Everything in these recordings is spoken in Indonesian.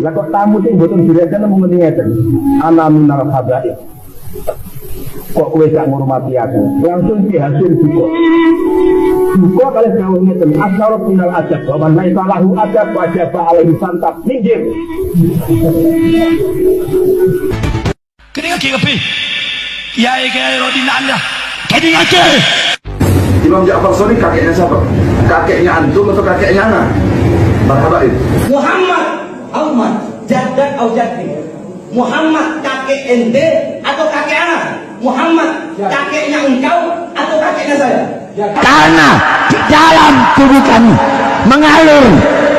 Lah kok tamu sing mboten direken mung ngeten. Ana minal habaib. Kok kowe gak ngurmati aku? Langsung dihasil buka. Buka kali jauh ngeten. Asyarat minal adab. Wa man laisa lahu adab wajib alaihi santap. Minggir. Kini lagi kepi. Kiai Rodin Anda. Kini lagi. Imam Ja'far Shadiq kakeknya siapa? Kakeknya antum atau kakeknya ana? Marhabain. Muhammad Ahmad jaddak atau jaddi. Muhammad kakek ente atau kakek ana? Muhammad kakeknya engkau atau kakeknya saya? Karena di dalam tubuh kami mengalir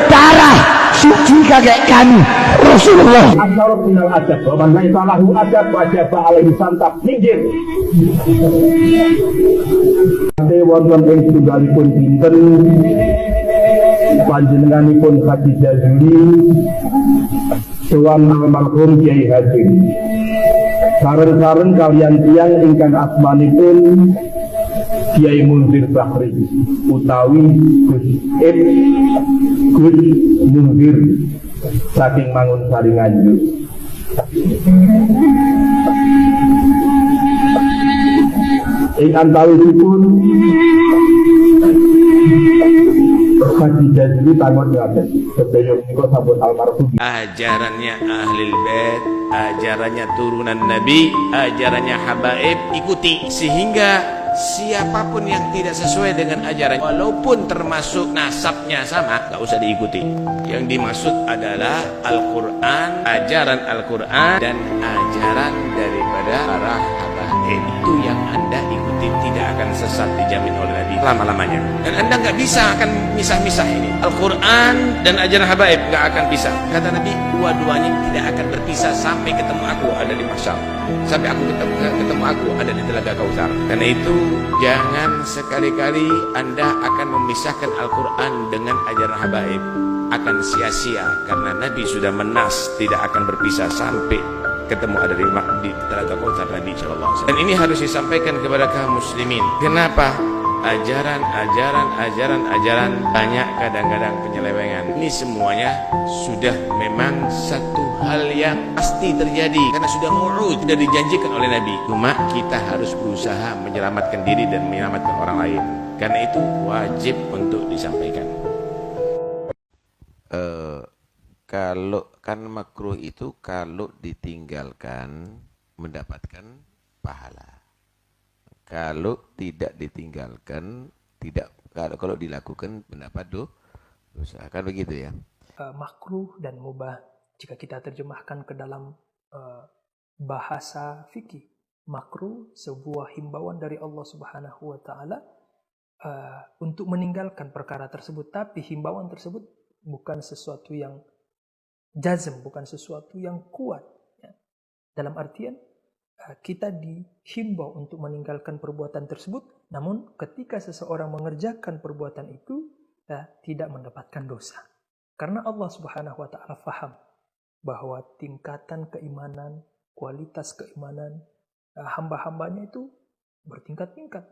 darah suci kakek kami Rasulullah. Asyarat minal adab. Wa man laisa lahu adab wajib alaihi santap. Minggir. Wonten ing tunggalipun dinten panjenenganipun Khadijah Zuli sowan almarhum Kiai Haji sareng-sareng kalian tiyang ingkang asmanipun Kiai Munzir Bahri utawi Gus Ib Gus Munzir saking Mangunsari Nganjuk. Ing antawisipun Khadijah Zuli tangon ngaten sedaya menika sampun almarhum. Ajarannya Ahlul Bait, ajarannya turunan Nabi, ajarannya habaib ikuti, sehingga siapapun yang tidak sesuai dengan ajaran walaupun termasuk nasabnya sama gak usah diikuti. Yang dimaksud adalah Al-Quran, ajaran Al-Quran dan ajaran daripada para habaib itu yang Anda ikuti, tidak akan sesat, dijamin oleh Nabi lama-lamanya. Dan Anda nggak bisa akan misah-misah ini Al-Quran dan ajaran habaib, nggak akan bisa. Kata Nabi, dua-duanya tidak akan berpisah sampai ketemu aku ada di mahsyar, sampai aku ketemu aku ada di telaga Kautsar. Karena itu jangan sekali-kali Anda akan memisahkan Al-Quran dengan ajaran habaib, akan sia-sia, karena Nabi sudah menas tidak akan berpisah sampai ketemu ada di telaga Kautsar Nabi sallallahu alaihi wasallam. Dan ini harus disampaikan kepada kaum muslimin. Kenapa? Ajaran banyak kadang-kadang penyelewengan. Ini semuanya sudah memang satu hal yang pasti terjadi karena sudah mau'ud, sudah dijanjikan oleh Nabi. Cuma kita harus berusaha menyelamatkan diri dan menyelamatkan orang lain. Karena itu wajib untuk disampaikan. Kalau kan makruh itu kalau ditinggalkan mendapatkan pahala. Kalau tidak ditinggalkan tidak, kalau dilakukan mendapat dosa. Kan begitu ya. Makruh dan mubah jika kita terjemahkan ke dalam bahasa fikih. Makruh sebuah himbauan dari Allah Subhanahu wa taala untuk meninggalkan perkara tersebut, tapi himbauan tersebut bukan sesuatu yang jazm, bukan sesuatu yang kuat ya. Dalam artian kita dihimbau untuk meninggalkan perbuatan tersebut, namun ketika seseorang mengerjakan perbuatan itu tidak mendapatkan dosa. Karena Allah Subhanahu wa taala faham bahwa tingkatan keimanan, kualitas keimanan hamba-hambanya itu bertingkat-tingkat.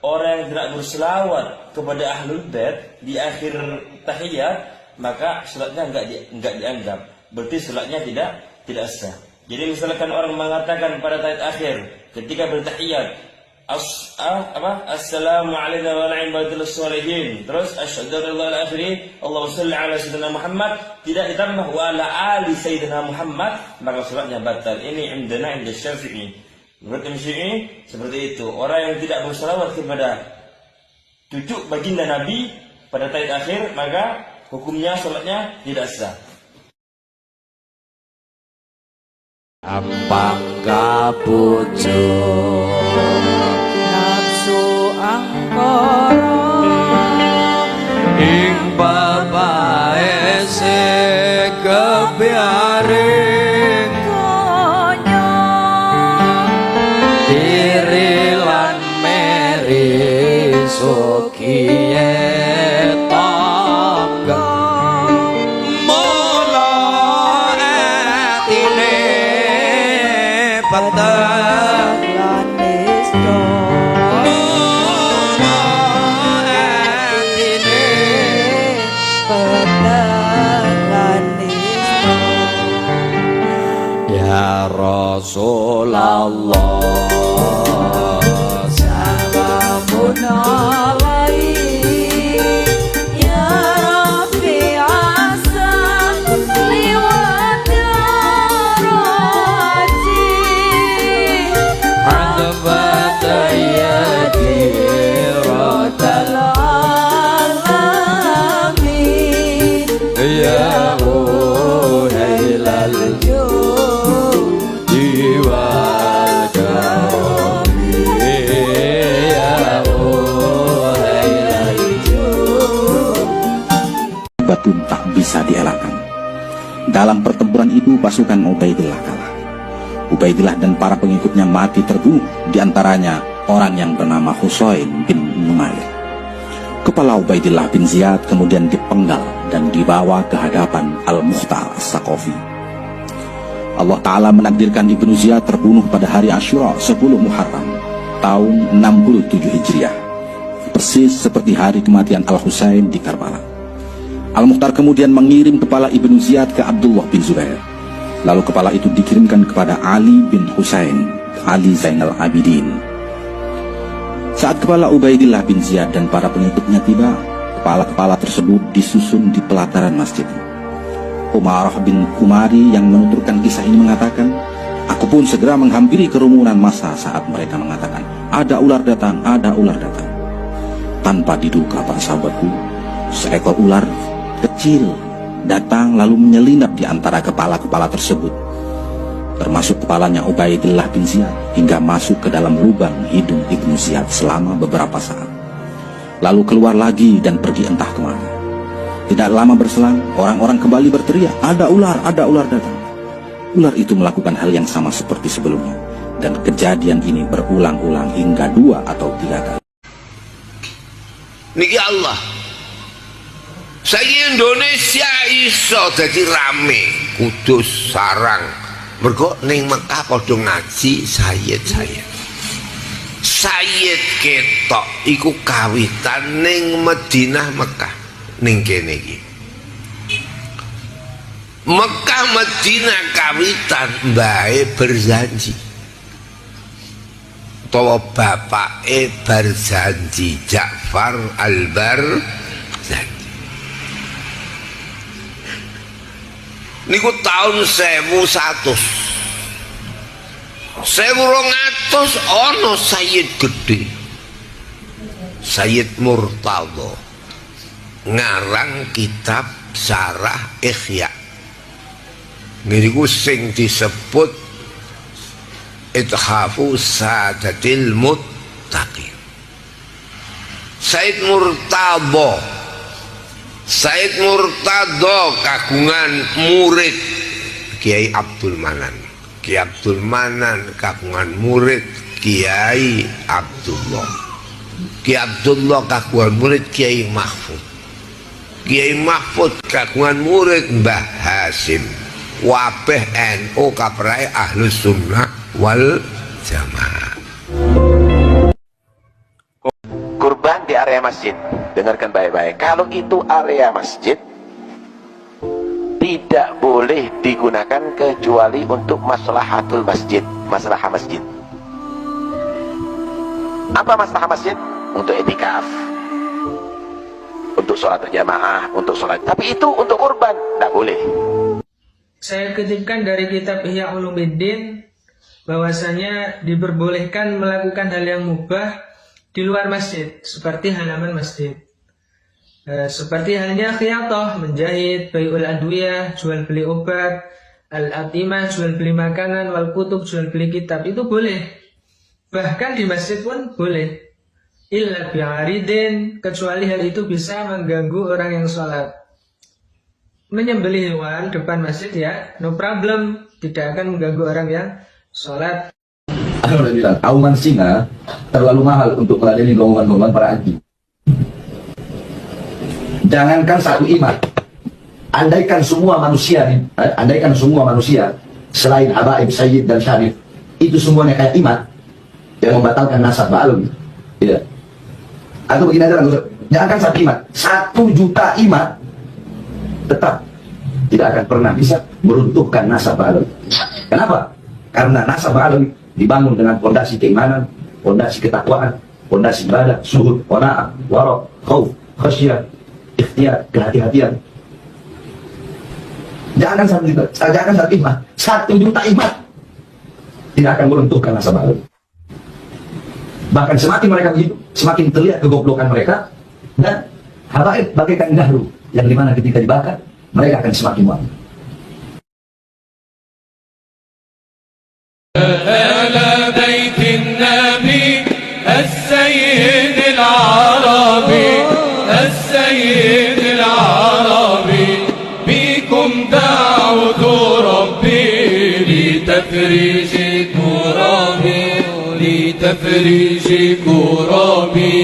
Orang yang tidak berselawat kepada Ahlul Bait di akhir tahiyat, maka salatnya enggak dianggap. Berarti salatnya tidak sah. Jadi misalkan orang mengatakan pada tahiyat akhir ketika bertahiyat, assalamu alayna wa ala ibadillas sholihin, terus asyhadu an la ilaha illallah Allahumma shalli ala sayyidina Muhammad, tidak ditambah wa ala ali sayyidina Muhammad, maka salatnya batal. Ini indana inda Syafi'i. Menurut Syafi'i seperti itu. Orang yang tidak berselawat kepada cucu baginda Nabi pada tahiyat akhir, maka hukumnya salatnya tidak sah. Apakah pucuk nafsu angkara ing babae se kebiaring donya diri lan meri sukiye Rasulullah. Salamun alaihi ya Rabbi asa liwat darati adabat ayati rotal alamin ya uhailal jiwal karami ya uhailal batun tak bisa dielakkan. Dalam pertempuran itu pasukan Ubaidillah kalah. Ubaidillah dan para pengikutnya mati terbunuh, diantaranya orang yang bernama Husain bin Numair. Kepala Ubaidillah bin Ziyad kemudian dipenggal dan dibawa ke hadapan Al-Mukhtar As-Saqafi. Allah Ta'ala menakdirkan Ibnu Ziyad terbunuh pada hari Asyura 10 Muharram tahun 67 Hijriah, persis seperti hari kematian Al-Husain di Karbala. Al-Mukhtar kemudian mengirim kepala Ibnu Ziyad ke Abdullah bin Zubair. Lalu kepala itu dikirimkan kepada Ali bin Husain, Ali Zainal Abidin. Saat kepala Ubaidillah bin Ziyad dan para pengikutnya tiba, kepala-kepala tersebut disusun di pelataran masjid. Umarah bin Umari yang menuturkan kisah ini mengatakan, aku pun segera menghampiri kerumunan massa saat mereka mengatakan, ada ular datang, ada ular datang. Tanpa diduga para sahabatku, seekor ular kecil datang lalu menyelinap di antara kepala-kepala tersebut, termasuk kepalanya Ubaidillah bin Ziyad, hingga masuk ke dalam lubang hidung Ibnu Ziyad selama beberapa saat. Lalu keluar lagi dan pergi entah kemana. Tidak lama berselang, orang-orang kembali berteriak, ada ular datang. Ular itu melakukan hal yang sama seperti sebelumnya, dan kejadian ini berulang-ulang hingga 2 atau 3 kali. Niki Allah, saya Indonesia iso jadi rame, Kudus, Sarang, mergo ning Mekah padha ngaji Sayyid ketok iku kawitan ning Madinah Mekah ning kene iki. Mekah Madinah kawitan mbae berjanji, utawa bapake berjanji, Ja'far al-Barzanji. Niku tahun 1100 ono Sayyid gede, Sayyid Murtadha, ngarang kitab Syarah Ihya. Niku sing disebut Ithafu Sadatil Muttaqin. Sayyid Murtadha kagungan murid Kiai Abdul Manan. Kiai Abdul Manan kagungan murid Kiai Abdullah. Kiai Abdullah kagungan murid Kiai Mahfud. Kiai Mahfud kagungan murid Mbah Hasim. Wabeh NU kaprahe Ahlus Sunnah wal Jamaah. Kurban di area masjid, dengarkan baik-baik. Kalau itu area masjid, tidak boleh digunakan kecuali untuk maslahatul masjid, maslahah masjid. Apa maslahah masjid? Untuk etikaf, untuk sholat berjamaah, untuk sholat. Tapi itu untuk kurban, tidak boleh. Saya kutipkan dari kitab Ihya Ulumuddin bahwasanya diperbolehkan melakukan hal yang mubah di luar masjid, seperti halaman masjid. Seperti halnya khiyatah, menjahit, bai'ul adwiyah, jual beli obat, al-atimah, jual beli makanan, wal kutub, jual beli kitab, itu boleh. Bahkan di masjid pun boleh. Illa bi'aridin, kecuali hal itu bisa mengganggu orang yang sholat. Menyembelih hewan depan masjid ya, no problem, tidak akan mengganggu orang yang sholat. Ada bilang, auman singa terlalu mahal untuk meladeni gonggongan para haji. Jangankan satu imam, andaikan semua manusia selain habaib, sayyid dan syarif, itu semuanya kayak imam yang membatalkan nasab ba'alum. Ya. Atau begini aja, jangankan satu imam, 1 juta imam tetap tidak akan pernah bisa meruntuhkan nasab ba'alum. Kenapa? Karena nasab alawi dibangun dengan fondasi keimanan, fondasi ketakwaan, fondasi ibadah, zuhud, qanaah, waraq, khauf, khasyah, ikhtiar, kehati-hatian. Jangan satu iman, 1 juta iman tidak akan meruntuhkan nasab alawi. Bahkan semakin mereka begitu, semakin terlihat kegoblokan mereka, dan habaib bagaikan dahru yang dimana ketika dibakar mereka akan semakin wangi. أهل بيت النبي السيد العربي السيد العربي بكم دعوت ربي لتفريج كرامي لتفريج كرامي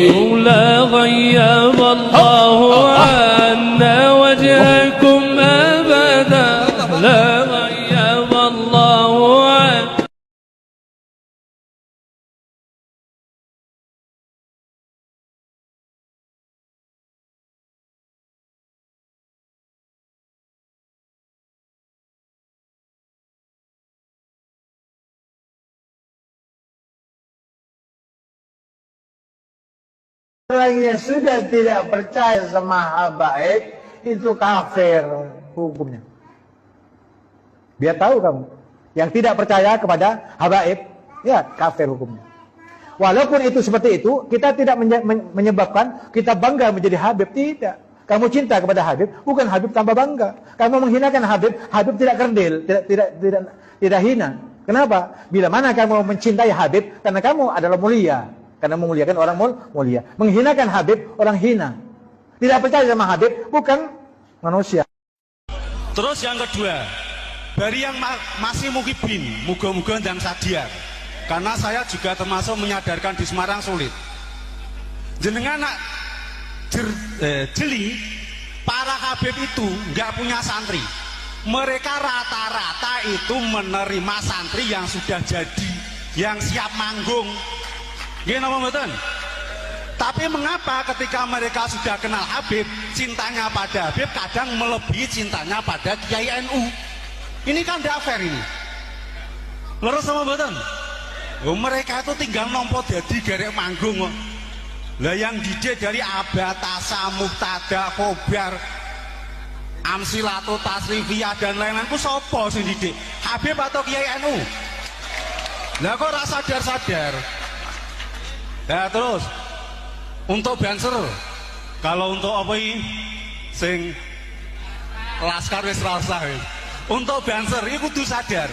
لا غيب الله عنا وجهكم أبدا لا غيب الله عنا. Orang yang sudah tidak percaya sama habaib itu kafir hukumnya. Biar tahu kamu, yang tidak percaya kepada habaib, ya kafir hukumnya. Walaupun itu seperti itu, kita tidak menyebabkan kita bangga menjadi habib, tidak. Kamu cinta kepada habib, bukan habib tambah bangga. Kamu menghinakan habib, habib tidak kerdil, tidak hina. Kenapa? Bila mana kamu mencintai habib, karena kamu adalah mulia. Karena memuliakan orang mulia. Menghinakan habib, orang hina. Tidak percaya sama habib, bukan manusia. Terus yang kedua, bagi yang masih mukibin, muga-muga dan sadiar. Karena saya juga termasuk menyadarkan di Semarang sulit. Jenengan jeli, para habib itu nggak punya santri. Mereka rata-rata itu menerima santri yang sudah jadi, yang siap manggung. Gini apa betul? Tapi mengapa ketika mereka sudah kenal Habib, cintanya pada Habib kadang melebihi cintanya pada Kiai NU? Ini kan tidak fair ini. Lurus sama betul? Mereka itu tinggal nompo jadi garek manggung. Lah yang didik dari Abatasa, Muhtada, Khobar, Amsilato, Tasrifiyah dan lain-lain itu sopo sing didik? Habib atau Kiai NU? Lah kok rasa sadar-sadar? Nah terus untuk banser, kalau untuk apa ini sing laskar wis rasa untuk banser ini kudu sadar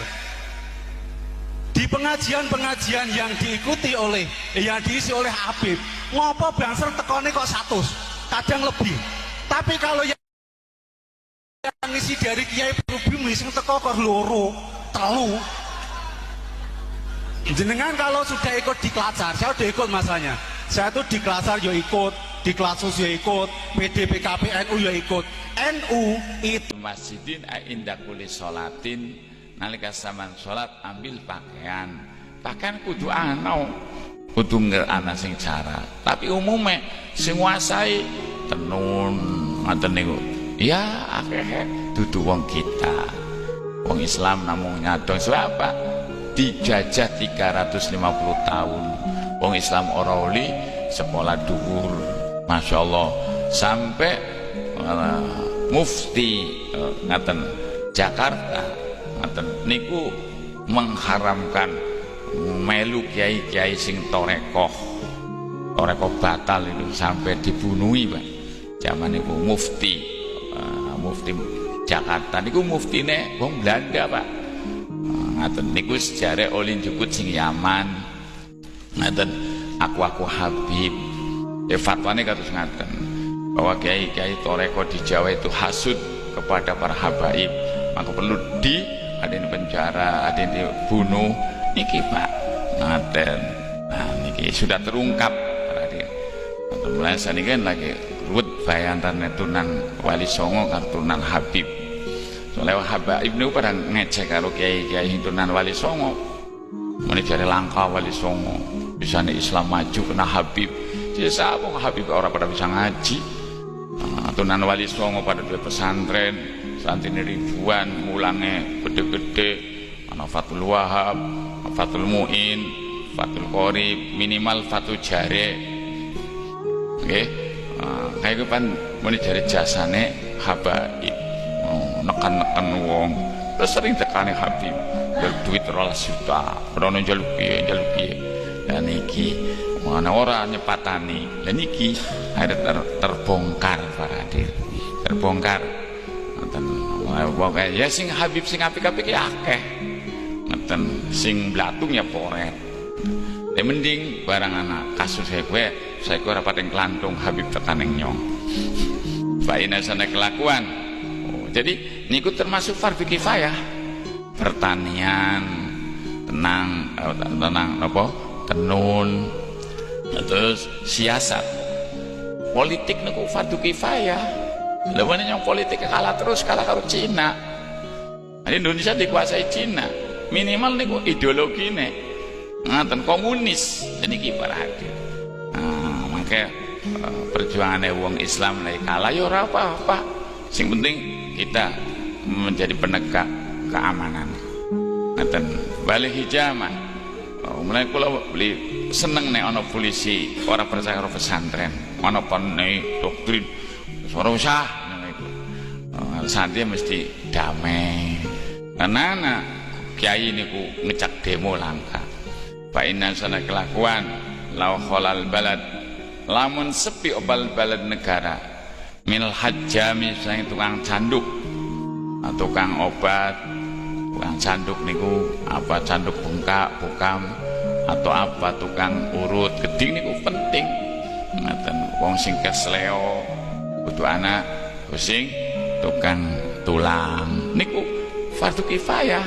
di pengajian-pengajian yang diikuti oleh yang diisi oleh Habib, ngopo banser tekone kok 100 kadang lebih, tapi kalau yang isi dari Kiai Berubim sing teko kok 2, 3. Jenengan kalau sudah ikut di Klatsar, saya udah ikut masanya. Saya tuh di Klatsar ya ikut, di Klatsus ya ikut, PDPKP NU ya ikut. NU itu masjidin inda kulli sholatin, nalika saman sholat ambil pakaian. Pakaian kudu ana, kudu ana sing cara. Tapi umumnya sing nguasai tenun ngoten niku. Ya akeh dudu wong kita. Wong Islam namung nyadong sebab apa? Dijajah 350 tahun. Wong Islam oroli sekolah dhuwur, masya Allah, sampai mufti ngaten Jakarta ngaten niku mengharamkan melu kiai-kiai sing torekoh batal itu sampai dibunuhi Pak. Zaman niku mufti Jakarta niku muftine wong Belanda Pak. Ngaten niku sejarah oleh jukut sing Yaman. Ngaten aku Habib. Fatwane kados ngaten bahwa kiai-kiai toreko di Jawa itu hasud kepada para habaib, maka perlu ada di penjara, ada yang dibunuh. Niki Pak ngaten. Nah niki sudah terungkap. Mulai saat ini kan lagi ruwet bayantan Tunan Wali Songo kartunan Habib. Soalnya habaib ini pada ngecek kalau kiai-kiai Tunan Wali Songo ini cari langkah Wali Songo bisa nih Islam maju kena Habib. Jadi siapa Habib orang pada bisa ngaji. Tunan Wali Songo pada dua pesantren, santri ribuan, mulangnya gede-gede, ana Fathul Wahab, Fathul Muin, Fathul Qorib, minimal Fathul Jare. Nggih. Kayak pan muni jare jasane habaib. Nekan-nekan wong. Terus sering tekane Habib. Duit 12 juta. Rono njaluk piye. Dan iki mana ora nyepatani. Lah niki akhirnya terbongkar para hadir. Terbongkar. Ngoten. Wong ya sing Habib sing apik-apik ya akeh. Ngoten sing blatung ya poret. Ya mending barang anak kasus saya ora pating klantung Habib tekaning nyong. Fa ina sana kelakuan. Jadi niku termasuk fardhu kifayah. Pertanian, tenang apa? Tenun. Terus siasat. Politik niku fardhu kifayah. Lha yang politik kalah karo Cina. Indonesia dikuasai Cina. Minimal niku ideologine. Ngaten komunis. Jadi ki para hadir. Maka perjuangan wong Islam lek kalah ya ora apa-apa. Sing penting kita menjadi penegak keamanan. Ngaten balik hijamah. Mulai kula beli seneng nek ana polisi ora percaya karo pesantren, ana pene doktrin ora usah ngono iku. Santri mesti damai. Karena kiai niku ngecak demo langka. Fa inna sana kelakuan law khalal balad lamun sepi obal balad negara minal hajjami sang tukang canduk, tukang obat, tukang canduk niku apa canduk bukam atau apa tukang urut geding niku penting. Ngaten wong sing kesleo kudu ana sing tukang tulang niku fardhu kifayah.